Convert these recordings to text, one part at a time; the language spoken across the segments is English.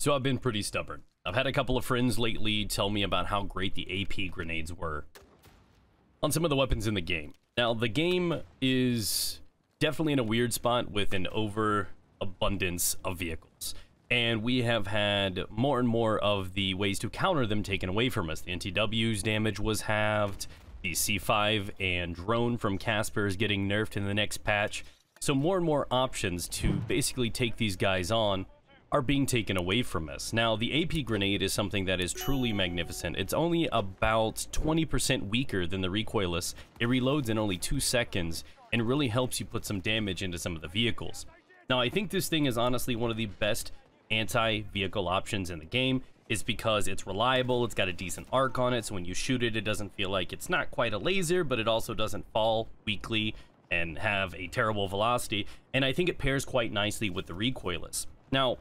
So I've been pretty stubborn. I've had a couple of friends lately tell me about how great the AP grenades were on some of the weapons in the game. Now, the game is definitely in a weird spot with an overabundance of vehicles. And we have had more and more of the ways to counter them taken away from us. The NTW's damage was halved. The C5 and drone from Casper is getting nerfed in the next patch. So more and more options to basically take these guys on are being taken away from us. Now, the AP grenade is something that is truly magnificent. It's only about 20% weaker than the recoilless. It reloads in only 2 seconds and really helps you put some damage into some of the vehicles. Now, I think this thing is honestly one of the best anti-vehicle options in the game, is because it's reliable, it's got a decent arc on it, so when you shoot it, it doesn't feel like it's not quite a laser, but it also doesn't fall weakly and have a terrible velocity, and I think it pairs quite nicely with the recoilless. Now,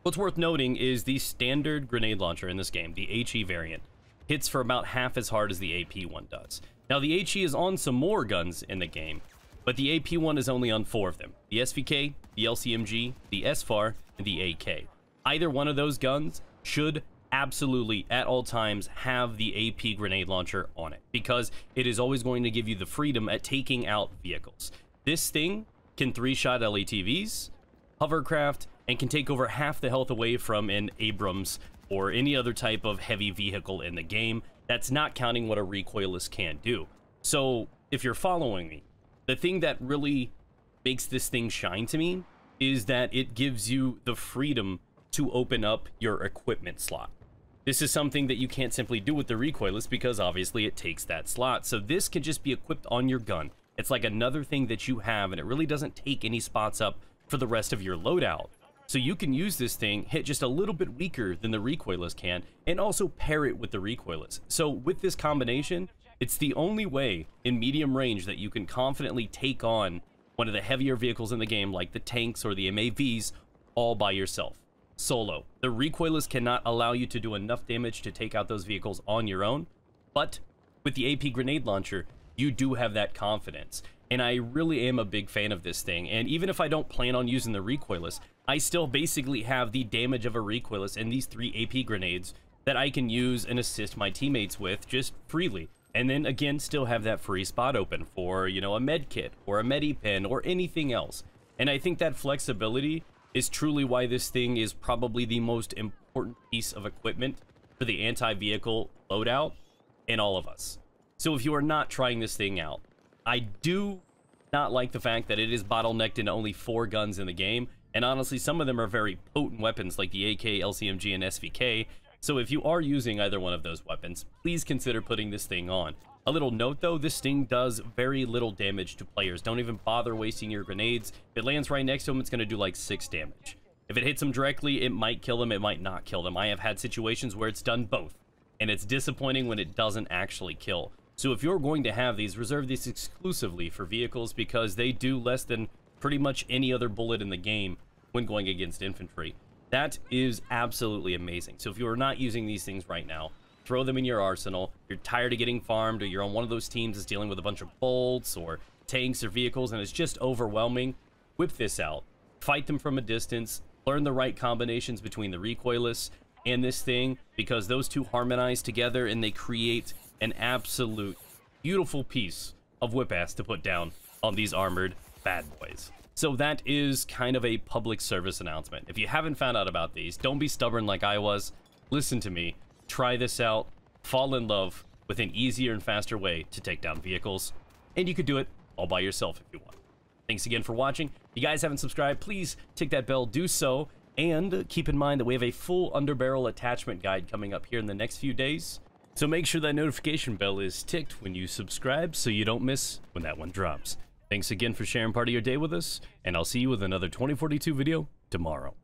what's worth noting is the standard grenade launcher in this game, the HE variant, hits for about half as hard as the AP one does. Now, the HE is on some more guns in the game, but the AP one is only on 4 of them. The SVK, the LCMG, the SFAR, and the AK. Either one of those guns should absolutely, at all times, have the AP grenade launcher on it, because it is always going to give you the freedom at taking out vehicles. This thing can 3-shot LATVs, hovercraft, and can take over half the health away from an Abrams or any other type of heavy vehicle in the game. That's not counting what a recoilless can do. So, if you're following me, the thing that really makes this thing shine to me is that it gives you the freedom to open up your equipment slot. This is something that you can't simply do with the recoilless because obviously it takes that slot. So this can just be equipped on your gun. It's like another thing that you have, and it really doesn't take any spots up for the rest of your loadout. So you can use this thing, hit just a little bit weaker than the recoilless can, and also pair it with the recoilless. So with this combination, it's the only way in medium range that you can confidently take on one of the heavier vehicles in the game, like the tanks or the MAVs, all by yourself, solo. The recoilless cannot allow you to do enough damage to take out those vehicles on your own, but with the AP grenade launcher, you do have that confidence. And I really am a big fan of this thing, and even if I don't plan on using the recoilless, I still basically have the damage of a recoilless and these 3 AP grenades that I can use and assist my teammates with just freely. And then again, still have that free spot open for, you know, a med kit or a medi-pen or anything else. And I think that flexibility is truly why this thing is probably the most important piece of equipment for the anti-vehicle loadout in all of us. So if you are not trying this thing out, I do not like the fact that it is bottlenecked into only 4 guns in the game. And honestly, some of them are very potent weapons like the AK, LCMG, and SVK. So if you are using either one of those weapons, please consider putting this thing on. A little note though, this thing does very little damage to players. Don't even bother wasting your grenades. If it lands right next to them, it's going to do like 6 damage. If it hits them directly, it might kill them, it might not kill them. I have had situations where it's done both, and it's disappointing when it doesn't actually kill. So if you're going to have these, reserve these exclusively for vehicles because they do less than pretty much any other bullet in the game when going against infantry. That is absolutely amazing. So if you are not using these things right now, throw them in your arsenal. If you're tired of getting farmed, or you're on one of those teams that's dealing with a bunch of bolts or tanks or vehicles and it's just overwhelming, whip this out. Fight them from a distance. Learn the right combinations between the recoilless and this thing, because those two harmonize together and they create an absolute beautiful piece of whip-ass to put down on these armored bad boys. So that is kind of a public service announcement. If you haven't found out about these, don't be stubborn like I was. Listen to me. Try this out. Fall in love with an easier and faster way to take down vehicles. And you could do it all by yourself if you want. Thanks again for watching. If you guys haven't subscribed, please tick that bell, do so. And keep in mind that we have a full underbarrel attachment guide coming up here in the next few days. So make sure that notification bell is ticked when you subscribe so you don't miss when that one drops. Thanks again for sharing part of your day with us, and I'll see you with another 2042 video tomorrow.